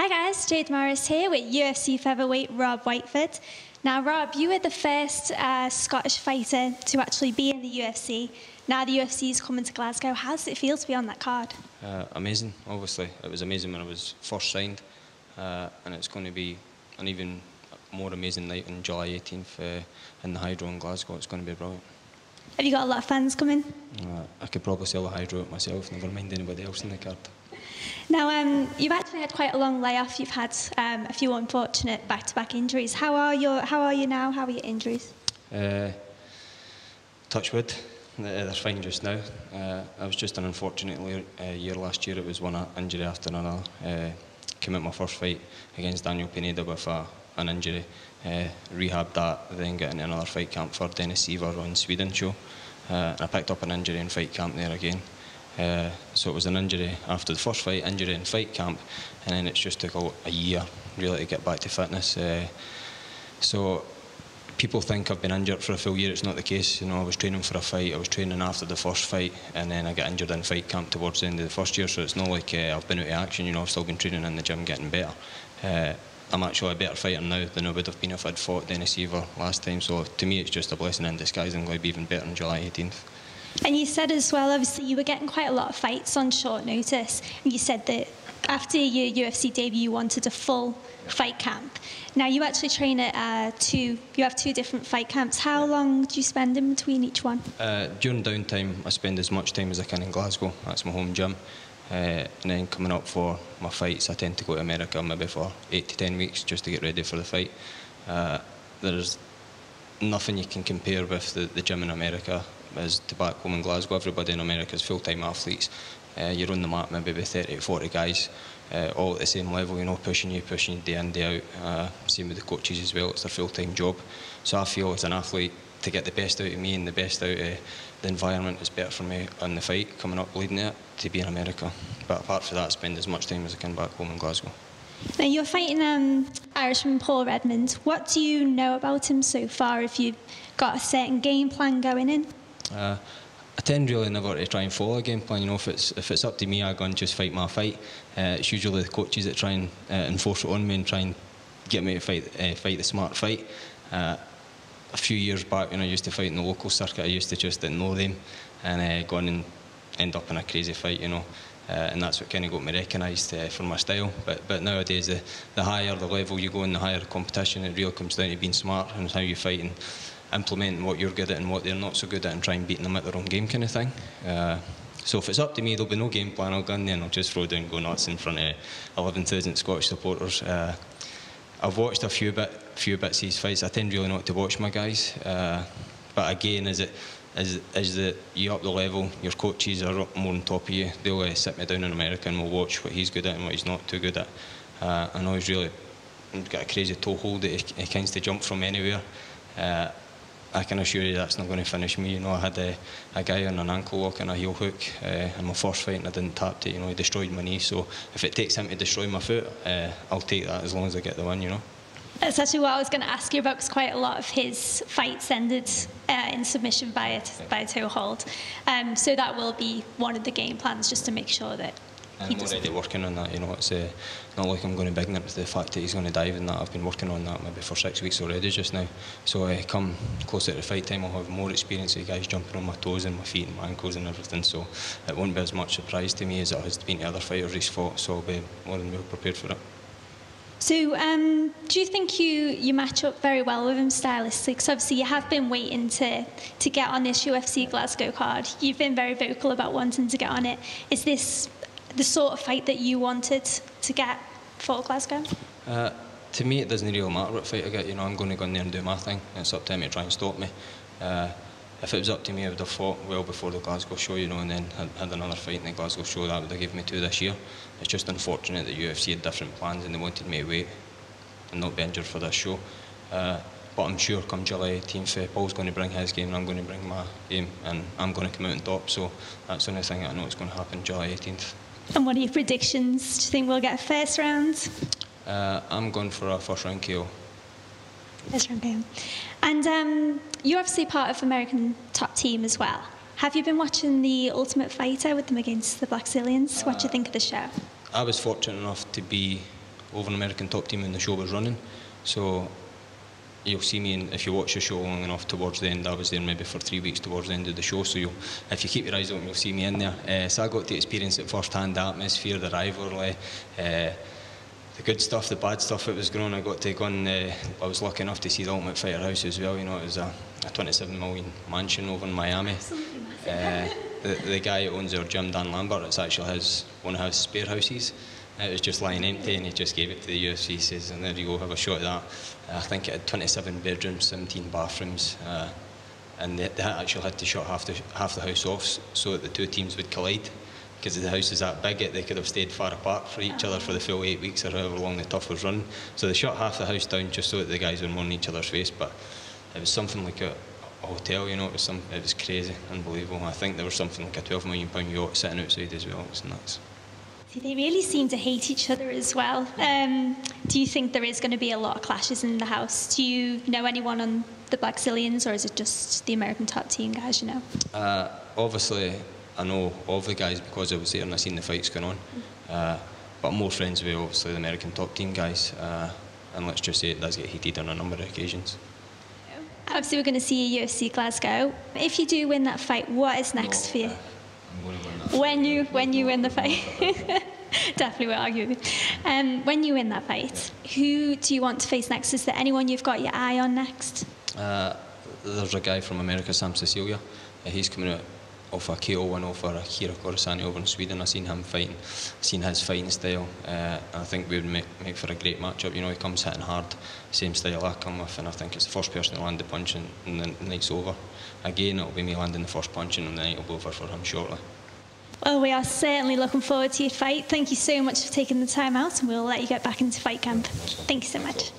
Hi guys, Jade Morris here with UFC featherweight Rob Whiteford. Now Rob, you were the first Scottish fighter to actually be in the UFC. Now the UFC is coming to Glasgow. How does it feel to be on that card? Amazing, obviously. It was amazing when I was first signed, and it's going to be an even more amazing night on July 18th in the Hydro in Glasgow. It's going to be brilliant. Have you got a lot of fans coming? I could probably sell the Hydro out myself, never mind anybody else in the card. Now, you've actually had quite a long layoff. You've had a few unfortunate back-to-back injuries. How are you now? How are your injuries? Touch wood, they're fine just now. I was just an unfortunate year last year. It was one injury after another. Came out my first fight against Daniel Pineda with an injury. Rehabbed that, then got into another fight camp for Dennis Seaver on Sweden show. I picked up an injury in fight camp there again. So it was an injury after the first fight, injury in fight camp, and then it's just took a year really to get back to fitness. So people think I've been injured for a full year. It's not the case. You know, I was training for a fight, I was training after the first fight, and then I got injured in fight camp towards the end of the first year. So it's not like I've been out of action. You know, I've still been training in the gym, getting better. I'm actually a better fighter now than I would have been if I'd fought Dennis Seaver last time. So to me, it's just a blessing in disguise. I'm going to be even better on July 18th. And you said as well, obviously, you were getting quite a lot of fights on short notice. And you said that after your UFC debut, you wanted a full fight camp. Now, you actually train at you have two different fight camps. How long do you spend in between each one? During downtime, I spend as much time as I can in Glasgow. That's my home gym. And then coming up for my fights, I tend to go to America maybe for 8 to 10 weeks just to get ready for the fight. There's nothing you can compare with the gym in America as to back home in Glasgow. Everybody in America is full-time athletes. You're on the mat maybe with 30 to 40 guys, all at the same level, you know, pushing you day in, day out. Same with the coaches as well, it's their full-time job. So I feel as an athlete, to get the best out of me and the best out of the environment is better for me on the fight, coming up leading it, to be in America. But apart from that, I spend as much time as I can back home in Glasgow. Now, you're fighting Irishman Paul Redmond. What do you know about him so far? If you've got a certain game plan going in? I tend really never to try and follow a game plan. You know, if it's up to me, I go and just fight my fight. It's usually the coaches that try and enforce it on me and try and get me to fight the smart fight. A few years back, when I used to fight in the local circuit, I used to just didn't know them and go on and end up in a crazy fight, you know. And that's what kind of got me recognised for my style. But nowadays, the higher the level you go and the higher the competition, it really comes down to being smart and how you fight and implementing what you're good at and what they're not so good at and try and beat them at their own game kind of thing. So if it's up to me, there'll be no game plan. I'll go in there and I'll just throw down and go nuts in front of 11,000 Scottish supporters. I've watched a few bits of these fights. I tend really not to watch my guys. But again, as you up the level, your coaches are up more on top of you. They'll sit me down in America and we'll watch what he's good at and what he's not too good at. I know he's really got a crazy toe hold that he tends to jump from anywhere. I can assure you that's not going to finish me. You know, I had a guy on an ankle lock and a heel hook in my first fight and I didn't tap it. You know, he destroyed my knee. So if it takes him to destroy my foot, I'll take that as long as I get the win, you know. That's actually what I was going to ask you about, because quite a lot of his fights ended in submission by a toe hold. So that will be one of the game plans, just to make sure that I'm already working on that. You know, it's not like I'm going to be ignorant to the fact that he's going to dive in that. I've been working on that maybe for 6 weeks already just now. So come closer to the fight time, I'll have more experience of guys jumping on my toes and my feet and my ankles and everything. So it won't be as much surprise to me as it has been to other fighters he's fought. So I'll be more than well prepared for it. So do you think you match up very well with him stylistically? Because obviously you have been waiting to get on this UFC Glasgow card. You've been very vocal about wanting to get on it. Is this the sort of fight that you wanted to get for Glasgow? To me, it doesn't really matter what fight I get. You know, I'm going to go in there and do my thing. It's up to him to try and stop me. If it was up to me, I would have fought well before the Glasgow show, you know, and then had another fight in the Glasgow show. That would have given me 2 this year. It's just unfortunate that UFC had different plans and they wanted me to wait and not be injured for this show. But I'm sure come July 18th, Paul's going to bring his game and I'm going to bring my game and I'm going to come out on top. So that's the only thing I know is going to happen July 18th. And what are your predictions? Do you think we'll get a first round? I'm going for a first round KO. First round KO. And you're obviously part of American top team as well. Have you been watching The Ultimate Fighter with them against the Black Zillions? What do you think of the show? I was fortunate enough to be over an American top team when the show was running. So you'll see me, if you watch the show long enough, towards the end. I was there maybe for 3 weeks towards the end of the show, so if you keep your eyes open, you'll see me in there. So I got to experience it firsthand, the atmosphere, the rivalry, the good stuff, the bad stuff that was going on. I got to go on, I was lucky enough to see the Ultimate Fighter house as well. You know, it was a 27 million mansion over in Miami. Absolutely massive. The guy who owns our gym, Dan Lambert, it's actually one of his spare houses. It was just lying empty, and he just gave it to the UFC. He says, and there you go, have a shot at that. I think it had 27 bedrooms, 17 bathrooms, and they actually had to shut half the house off so that the two teams would collide. Because the house is that big, they could have stayed far apart for each other for the full 8 weeks or however long the tough was running. So they shut half the house down just so that the guys were more in each other's face. But it was something like a hotel, you know. It was crazy, unbelievable. I think there was something like a £12 million yacht sitting outside as well. It was nuts. They really seem to hate each other as well. Do you think there is going to be a lot of clashes in the house? Do you know anyone on the Blackzilians, or is it just the American top team guys you know? Obviously, I know of the guys because I was there and I seen the fights going on. But I'm more friends with obviously the American top team guys. And let's just say it does get heated on a number of occasions. Obviously, we're going to see a UFC Glasgow. If you do win that fight, what is next for you? I'm going to win that. When you win the fight. Definitely will argue with you. When you win that fight, who do you want to face next? Is there anyone you've got your eye on next? There's a guy from America, Sam Cecilia. He's coming out off a KO win over Akira Corisani over in Sweden. I've seen him fighting, seen his fighting style. I think we would make for a great matchup. You know, he comes hitting hard, same style I come with, and I think it's the first person to land the punch and the night's over. Again, it'll be me landing the first punch and the night will be over for him shortly. Well, we are certainly looking forward to your fight. Thank you so much for taking the time out, and we'll let you get back into fight camp. Thank you so much.